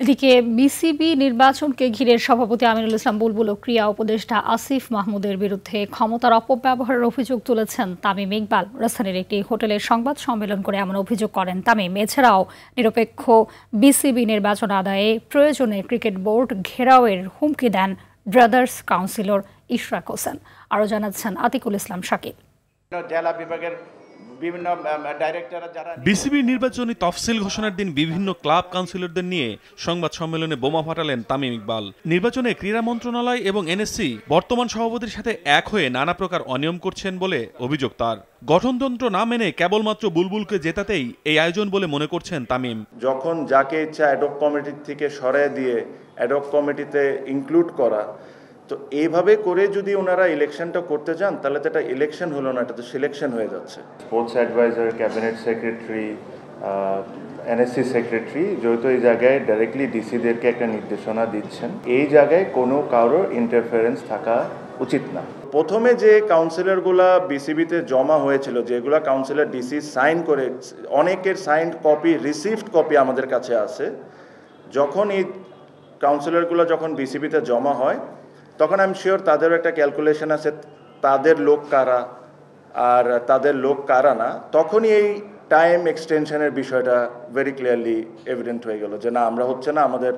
এদিকে বিসিবি নির্বাচনকে ঘিরে সভাপতি আমিনুল ইসলাম বুলবুল ও ক্রীড়া উপদেষ্টা আসিফ মাহমুদের বিরুদ্ধে ক্ষমতার অপব্যবহারের অভিযোগ তুলেছেন তামিম ইকবাল। রাজধানীর একটি হোটেলের সংবাদ সম্মেলন করে এমন অভিযোগ করেন তামিম। এছাড়াও নিরপেক্ষ বিসিবি নির্বাচন আদায়ে প্রয়োজনে ক্রিকেট বোর্ড ঘেরাওয়ের হুমকি দেন ব্রাদার্স কাউন্সিলর ইশরাক হোসেন। আরও জানাচ্ছেন আতিকুল ইসলাম শাকিল। জেলা বিভাগের বিভিন্ন ডাইরেক্টররা যারা বিসিবি নির্বাচনী তফসিল ঘোষণার দিন বিভিন্ন ক্লাব কাউন্সিলরদের নিয়ে সংবাদ সম্মেলনে বোমা ফাটালেন তামিম ইকবাল। নির্বাচনে ক্রীড়া মন্ত্রণালয় এবং এনএসসি বর্তমান সভাপতির সাথে এক হয়ে নানা প্রকার অনিয়ম করছেন বলে অভিযোগ তার। গঠনতন্ত্র না মেনে কেবলমাত্র বুলবুলকে জেতাতেই এই আয়োজন বলে মনে করছেন তামিম। যখন যাকে ইচ্ছা অ্যাডহক কমিটি থেকে সরায় দিয়ে অ্যাডহক কমিটিতে ইনক্লুড করা, তো এইভাবে করে যদি ওনারা ইলেকশনটা করতে যান তাহলে তো এটা ইলেকশন হলো না, এটা তো সিলেকশন হয়ে যাচ্ছে। Sports adviser, cabinet secretary, NSC secretary যেহেতু এই জায়গায় ডাইরেক্টলি ডিসিদেরকে একটা নির্দেশনা দিচ্ছেন, এই জায়গায় কোনো কারোর ইন্টারফারেন্স থাকা উচিত না। প্রথমে যে কাউন্সিলরগুলা বিসিবিতে জমা হয়েছিল, যেগুলা কাউন্সিলর ডিসি সাইন করে, অনেকের সাইন্ড কপি, রিসিভড কপি আমাদের কাছে আছে। যখন এই কাউন্সিলরগুলো যখন বিসিবিতে জমা হয় তখন আমি শিওর তাদেরও একটা ক্যালকুলেশন আছে তাদের লোক কারা আর তাদের লোক কারা না। তখনই এই টাইম এক্সটেনশনের বিষয়টা ভেরি ক্লিয়ারলি এভিডেন্ট হয়ে গেল যে না, আমরা হচ্ছে না, আমাদের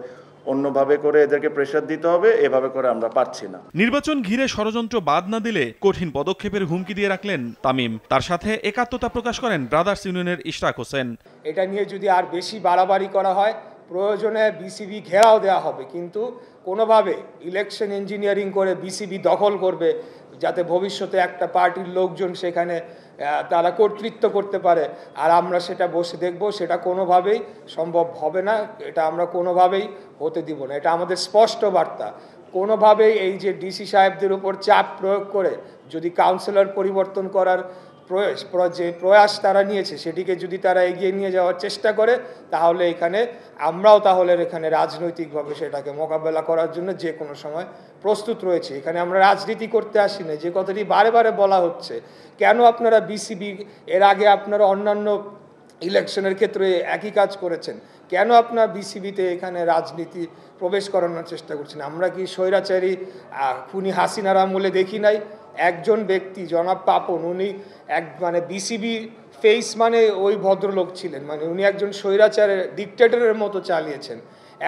অন্যভাবে করে এদেরকে প্রেশার দিতে হবে, এভাবে করে আমরা পারছি না। নির্বাচন ঘিরে ষড়যন্ত্র বাদ না দিলে কঠিন পদক্ষেপের হুমকি দিয়ে রাখলেন তামিম। তার সাথে একাত্মতা প্রকাশ করেন ব্রাদার্স ইউনিয়নের ইশরাক হোসেন। এটা নিয়ে যদি আর বেশি বাড়াবাড়ি করা হয়, প্রয়োজনে বিসিবি ঘেরাও দেওয়া হবে, কিন্তু কোনোভাবে ইলেকশন ইঞ্জিনিয়ারিং করে বিসিবি দখল করবে যাতে ভবিষ্যতে একটা পার্টির লোকজন সেখানে তারা কর্তৃত্ব করতে পারে আর আমরা সেটা বসে দেখব, সেটা কোনোভাবেই সম্ভব হবে না। এটা আমরা কোনোভাবেই হতে দিব না। এটা আমাদের স্পষ্ট বার্তা। কোনোভাবেই এই যে ডিসি সাহেবদের উপর চাপ প্রয়োগ করে যদি কাউন্সিলর পরিবর্তন করার যে প্রয়াস তারা নিয়েছে সেটিকে যদি তারা এগিয়ে নিয়ে যাওয়ার চেষ্টা করে, তাহলে এখানে রাজনৈতিকভাবে সেটাকে মোকাবেলা করার জন্য যে কোনো সময় প্রস্তুত রয়েছে। এখানে আমরা রাজনীতি করতে আসি না। যে কথাটি বারে বারে বলা হচ্ছে, কেন আপনারা বিসিবি এর আগে আপনারা অন্যান্য ইলেকশনের ক্ষেত্রে একই কাজ করেছেন, কেন আপনার বিসিবিতে এখানে রাজনীতি প্রবেশ করানোর চেষ্টা করছেন? আমরা কি স্বৈরাচারী খুনি হাসিনার আমলে দেখি নাই? একজন ব্যক্তি জনাব পাপন, উনি বিসিবি ফেস ওই ভদ্রলোক ছিলেন, উনি একজন স্বৈরাচারের ডিকটেটরের মতো চালিয়েছেন।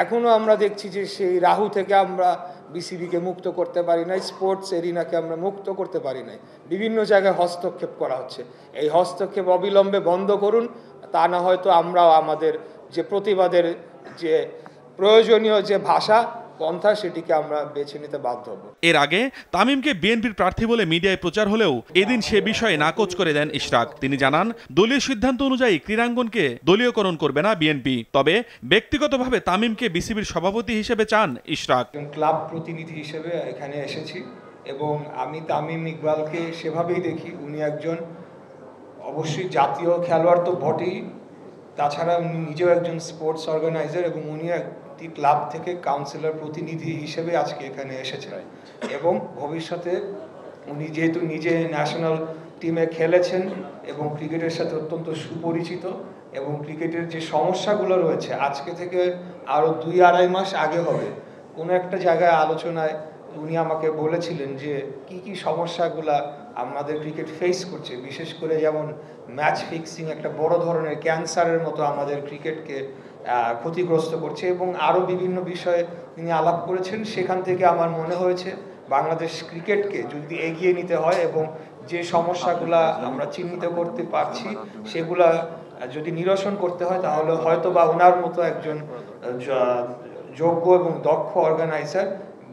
এখনও আমরা দেখছি যে সেই রাহু থেকে আমরা বিসিবিকে মুক্ত করতে পারি নাই, স্পোর্টস এরিনাকে আমরা মুক্ত করতে পারি নাই। বিভিন্ন জায়গায় হস্তক্ষেপ করা হচ্ছে। এই হস্তক্ষেপ অবিলম্বে বন্ধ করুন, তা না হয়তো আমরাও আমাদের যে প্রতিবাদের যে প্রয়োজনীয় যে ভাষা পন্থা সেটিকে আমরা বেছে নিতে বাধ্য হব। এর আগে তামিমকে বিএনপির প্রার্থী বলে মিডিয়ায় প্রচার হলেও এদিন সে বিষয়ে নাকচ করে দেন ইশরাক। তিনি জানান, দলীয় সিদ্ধান্ত অনুযায়ী ক্রীড়াঙ্গনকে দলীয়করণ করবে না বিএনপি, তবে ব্যক্তিগতভাবে তামিমকে বিসিবির সভাপতি হিসেবে চান ইশরাক। ক্লাব প্রতিনিধি হিসেবে এখানে এসেছি এবং আমি তামিম ইকবালকে সেভাবেই দেখি। উনি একজন অবশ্যই জাতীয় খেলোয়াড় তো বটেই, তাছাড়া উনি নিজেও একজন স্পোর্টস অর্গানাইজার এবং উনি একটি ক্লাব থেকে কাউন্সিলর প্রতিনিধি হিসেবে আজকে এখানে এসেছেন এবং ভবিষ্যতে উনি যেহেতু নিজে ন্যাশনাল টিমে খেলেছেন এবং ক্রিকেটের সাথে অত্যন্ত সুপরিচিত এবং ক্রিকেটের যে সমস্যাগুলো রয়েছে আজকে থেকে আরও 2-2.5 মাস আগে হবে কোনো একটা জায়গায় আলোচনায় উনি আমাকে বলেছিলেন যে কি সমস্যাগুলা আমাদের ক্রিকেট ফেস করছে, বিশেষ করে যেমন ম্যাচ ফিক্সিং একটা বড় ধরনের ক্যান্সারের মতো আমাদের ক্রিকেটকে ক্ষতিগ্রস্ত করছে এবং আরও বিভিন্ন বিষয়ে তিনি আলাপ করেছেন। সেখান থেকে আমার মনে হয়েছে বাংলাদেশ ক্রিকেটকে যদি এগিয়ে নিতে হয় এবং যে সমস্যাগুলা আমরা চিহ্নিত করতে পারছি সেগুলা যদি নিরসন করতে হয়, তাহলে হয়তো বা ওনার মতো একজন যোগ্য এবং দক্ষ অর্গানাইজার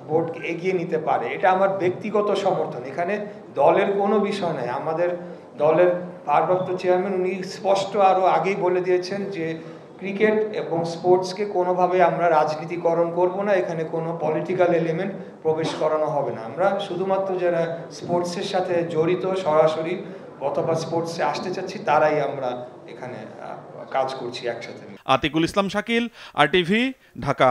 বোর্ডকে এগিয়ে নিতে পারে। এটা আমার ব্যক্তিগত সমর্থন, এখানে দলের কোনো বিষয় নেই। আমাদের দলের ভারপ্রাপ্ত চেয়ারম্যান উনি স্পষ্ট আরও আগেই বলে দিয়েছেন যে ক্রিকেট এবং স্পোর্টসকে কোনোভাবে আমরা রাজনীতিকরণ করব না, এখানে কোনো পলিটিক্যাল এলিমেন্ট প্রবেশ করানো হবে না। আমরা শুধুমাত্র যারা স্পোর্টসের সাথে জড়িত সরাসরি অথবা স্পোর্টসে আসতে চাচ্ছি তারাই আমরা এখানে কাজ করছি একসাথে। আতিকুল ইসলাম শাকিল, RTV, ঢাকা।